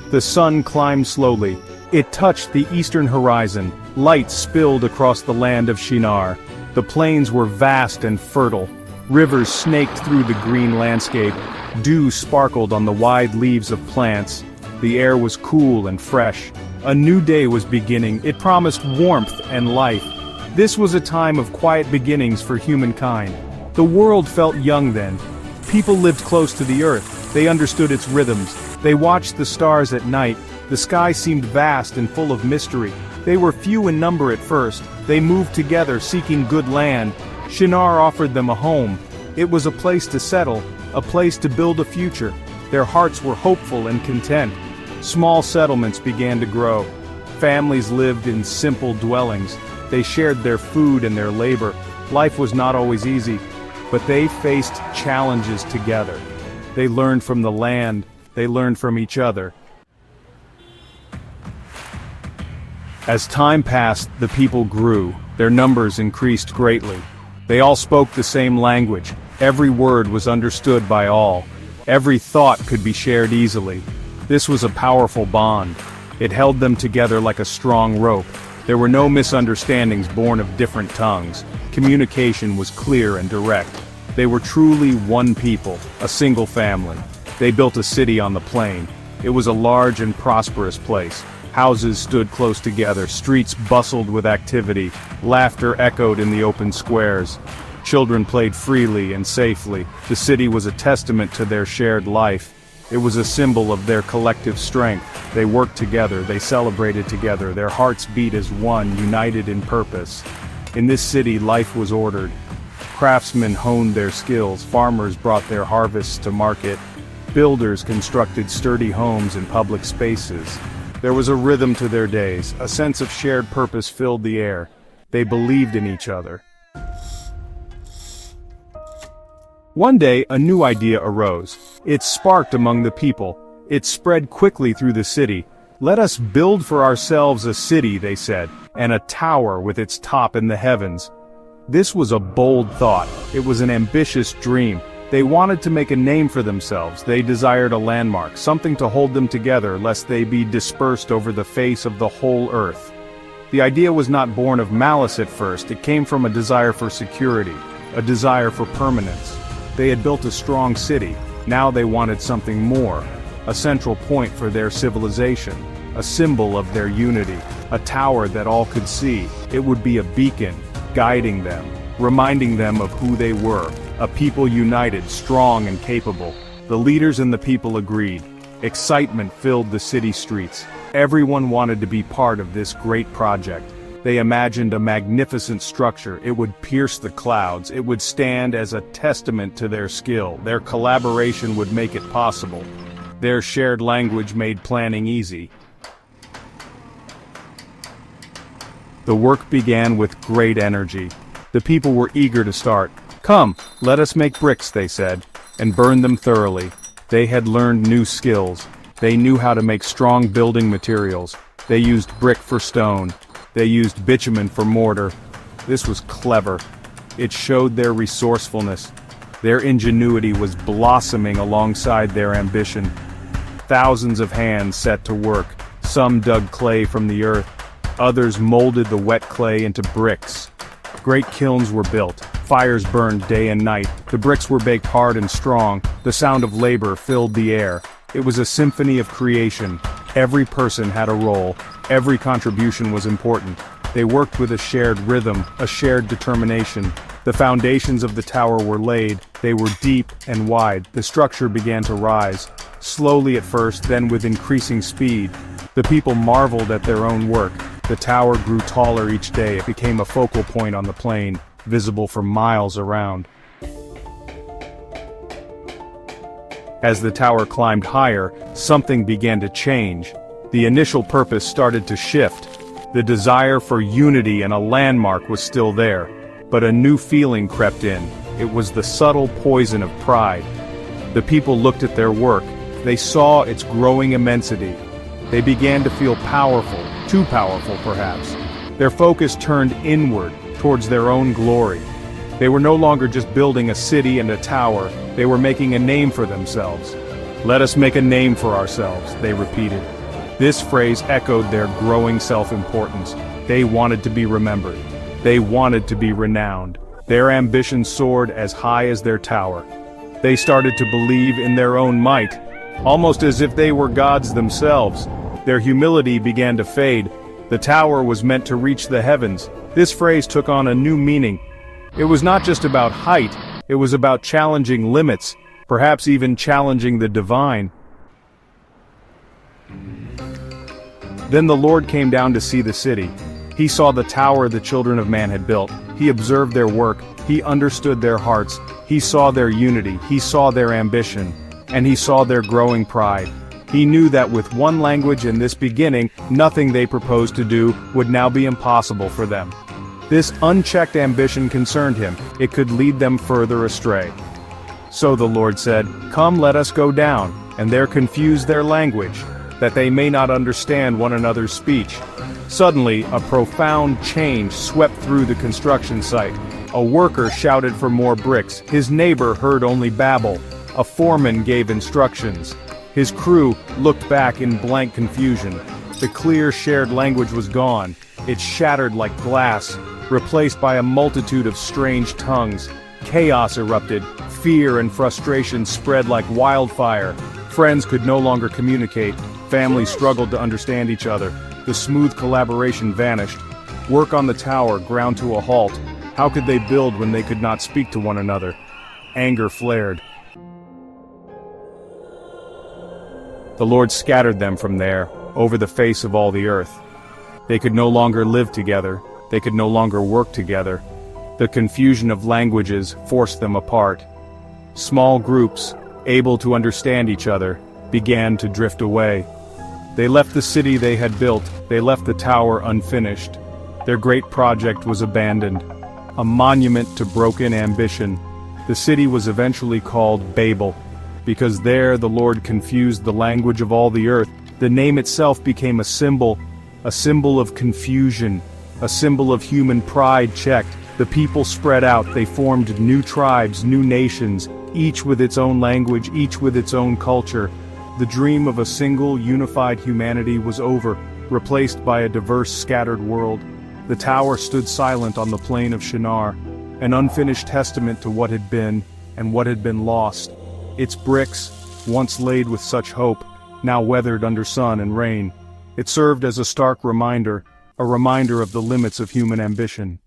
The sun climbed slowly. It touched the eastern horizon. Light spilled across the land of Shinar. The plains were vast and fertile. Rivers snaked through the green landscape. Dew sparkled on the wide leaves of plants. The air was cool and fresh. A new day was beginning. It promised warmth and life. This was a time of quiet beginnings for humankind. The world felt young then. People lived close to the earth. They understood its rhythms. They watched the stars at night. The sky seemed vast and full of mystery. They were few in number at first. They moved together seeking good land. Shinar offered them a home. It was a place to settle, a place to build a future. Their hearts were hopeful and content. Small settlements began to grow. Families lived in simple dwellings. They shared their food and their labor. Life was not always easy, but they faced challenges together. They learned from the land. They learned from each other. As time passed, the people grew. Their numbers increased greatly. They all spoke the same language. Every word was understood by all. Every thought could be shared easily. This was a powerful bond. It held them together like a strong rope. There were no misunderstandings born of different tongues. Communication was clear and direct. They were truly one people, a single family. They built a city on the plain. It was a large and prosperous place. Houses stood close together, streets bustled with activity, laughter echoed in the open squares. Children played freely and safely. The city was a testament to their shared life. It was a symbol of their collective strength. They worked together, they celebrated together, their hearts beat as one, united in purpose. In this city, life was ordered. Craftsmen honed their skills, farmers brought their harvests to market, builders constructed sturdy homes in public spaces. There was a rhythm to their days, a sense of shared purpose filled the air. They believed in each other. One day, a new idea arose. It sparked among the people. It spread quickly through the city. "Let us build for ourselves a city," they said, "and a tower with its top in the heavens." This was a bold thought. It was an ambitious dream. They wanted to make a name for themselves. They desired a landmark, something to hold them together lest they be dispersed over the face of the whole earth. The idea was not born of malice at first. It came from a desire for security, a desire for permanence. They had built a strong city. Now they wanted something more, a central point for their civilization, a symbol of their unity, a tower that all could see. It would be a beacon, guiding them, reminding them of who they were, a people united, strong and capable. The leaders and the people agreed. Excitement filled the city streets. Everyone wanted to be part of this great project. They imagined a magnificent structure. It would pierce the clouds. It would stand as a testament to their skill. Their collaboration would make it possible. Their shared language made planning easy. The work began with great energy. The people were eager to start. "Come, let us make bricks," they said, and burn them thoroughly. They had learned new skills. They knew how to make strong building materials. They used brick for stone. They used bitumen for mortar. This was clever. It showed their resourcefulness. Their ingenuity was blossoming alongside their ambition. Thousands of hands set to work. Some dug clay from the earth. Others molded the wet clay into bricks. Great kilns were built. Fires burned day and night. The bricks were baked hard and strong. The sound of labor filled the air. It was a symphony of creation. Every person had a role. Every contribution was important. They worked with a shared rhythm, a shared determination. The foundations of the tower were laid. They were deep and wide. The structure began to rise. Slowly at first, then with increasing speed. The people marveled at their own work. The tower grew taller each day. It became a focal point on the plain, visible for miles around. As the tower climbed higher, something began to change. The initial purpose started to shift. The desire for unity and a landmark was still there, but a new feeling crept in. It was the subtle poison of pride. The people looked at their work. They saw its growing immensity. They began to feel powerful, too powerful perhaps. Their focus turned inward, towards their own glory. They were no longer just building a city and a tower. They were making a name for themselves. "Let us make a name for ourselves," they repeated. This phrase echoed their growing self-importance. They wanted to be remembered. They wanted to be renowned. Their ambition soared as high as their tower. They started to believe in their own might, almost as if they were gods themselves. Their humility began to fade. The tower was meant to reach the heavens. This phrase took on a new meaning. It was not just about height, it was about challenging limits, perhaps even challenging the divine. Then the Lord came down to see the city. He saw the tower the children of man had built. He observed their work. He understood their hearts. He saw their unity. He saw their ambition. And he saw their growing pride. He knew that with one language in this beginning, nothing they proposed to do would now be impossible for them. This unchecked ambition concerned him. It could lead them further astray. So the Lord said, "Come, let us go down, and there confuse their language, that they may not understand one another's speech." Suddenly, a profound change swept through the construction site. A worker shouted for more bricks. His neighbor heard only babble. A foreman gave instructions. His crew looked back in blank confusion. The clear shared language was gone. It shattered like glass, replaced by a multitude of strange tongues. Chaos erupted. Fear and frustration spread like wildfire. Friends could no longer communicate. Families struggled to understand each other. The smooth collaboration vanished. Work on the tower ground to a halt. How could they build when they could not speak to one another? Anger flared. The Lord scattered them from there, over the face of all the earth. They could no longer live together. They could no longer work together. The confusion of languages forced them apart. Small groups, able to understand each other, began to drift away. They left the city they had built. They left the tower unfinished. Their great project was abandoned, a monument to broken ambition. The city was eventually called Babel, because there the Lord confused the language of all the earth. The name itself became a symbol of confusion, a symbol of human pride checked. The people spread out. They formed new tribes, new nations, each with its own language, each with its own culture. The dream of a single, unified humanity was over, replaced by a diverse, scattered world. The tower stood silent on the plain of Shinar, an unfinished testament to what had been and what had been lost. Its bricks, once laid with such hope, now weathered under sun and rain. It served as a stark reminder, of the limits of human ambition.